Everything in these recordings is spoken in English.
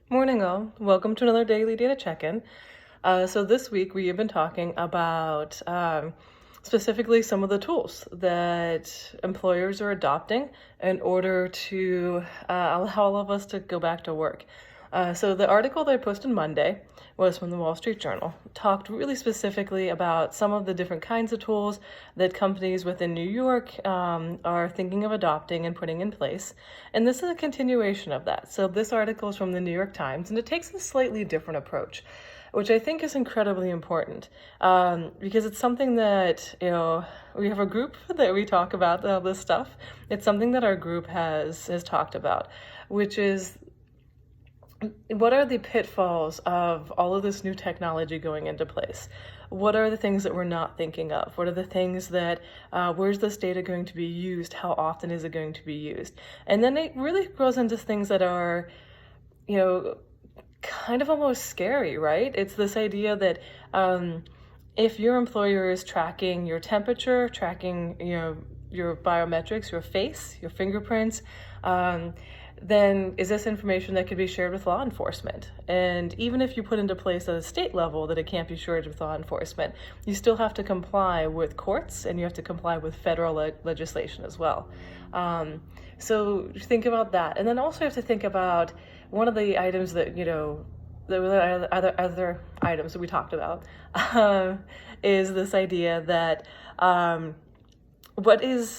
Morning all, welcome to another daily data check-in. So this week we have been talking about specifically some of the tools that employers are adopting in order to allow all of us to go back to work. So the article that I posted Monday was from the Wall Street Journal, talked really specifically about some of the different kinds of tools that companies within New York are thinking of adopting and putting in place. And this is a continuation of that. So this article is from the New York Times, and it takes a slightly different approach, which I think is incredibly important because it's something that, we have a group that we talk about this stuff. It's something that our group has talked about, which is what are the pitfalls of all of this new technology going into place? What are the things that we're not thinking of? What are the things that, where's this data going to be used? How often is it going to be used? And then it really goes into things that are, kind of almost scary, right? It's this idea that if your employer is tracking your temperature, tracking, your biometrics, your face, your fingerprints, then is this information that could be shared with law enforcement? And even if you put into place at a state level that it can't be shared with law enforcement, you still have to comply with courts and you have to comply with federal legislation as well. So think about that. And then also you have to think about one of the items that, the other items that we talked about is this idea that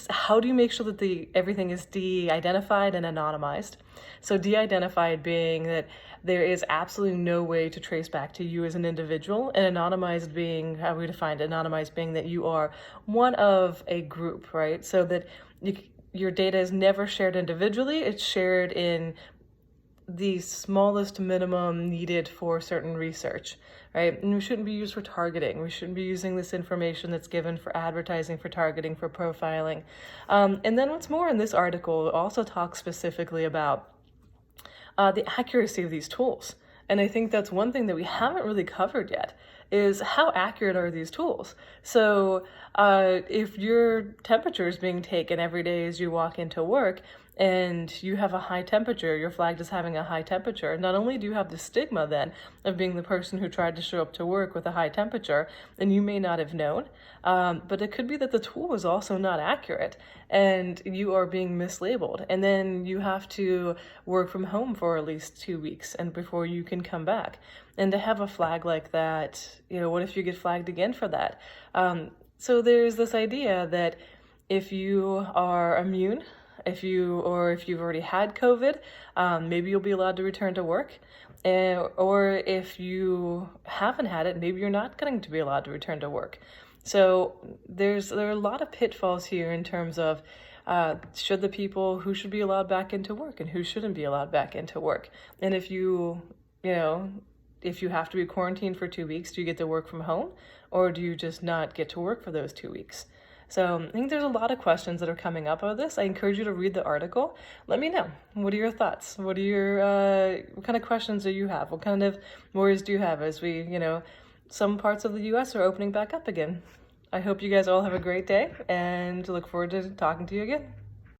how do you make sure that everything is de-identified and anonymized? So de-identified being that there is absolutely no way to trace back to you as an individual, and anonymized being, how we define it, anonymized being that you are one of a group, right? So that your data is never shared individually, it's shared in the smallest minimum needed for certain research, right? And we shouldn't be used for targeting. We shouldn't be using this information that's given for advertising, for targeting, for profiling. And then what's more, in this article, it also talks specifically about the accuracy of these tools. And I think that's one thing that we haven't really covered yet, is how accurate are these tools? So if your temperature is being taken every day as you walk into work, and you have a high temperature, you're flagged as having a high temperature, not only do you have the stigma then of being the person who tried to show up to work with a high temperature, and you may not have known, but it could be that the tool is also not accurate and you are being mislabeled. And then you have to work from home for at least 2 weeks and before you can come back. And to have a flag like that, what if you get flagged again for that? So there's this idea that if you are immune, if you've already had COVID, maybe you'll be allowed to return to work. Or if you haven't had it, maybe you're not going to be allowed to return to work. So there are a lot of pitfalls here in terms of who should be allowed back into work and who shouldn't be allowed back into work. And if you have to be quarantined for 2 weeks, do you get to work from home, or do you just not get to work for those 2 weeks? So I think there's a lot of questions that are coming up out of this. I encourage you to read the article. Let me know. What are your thoughts? What kind of questions do you have? What kind of worries do you have as some parts of the US are opening back up again? I hope you guys all have a great day and look forward to talking to you again.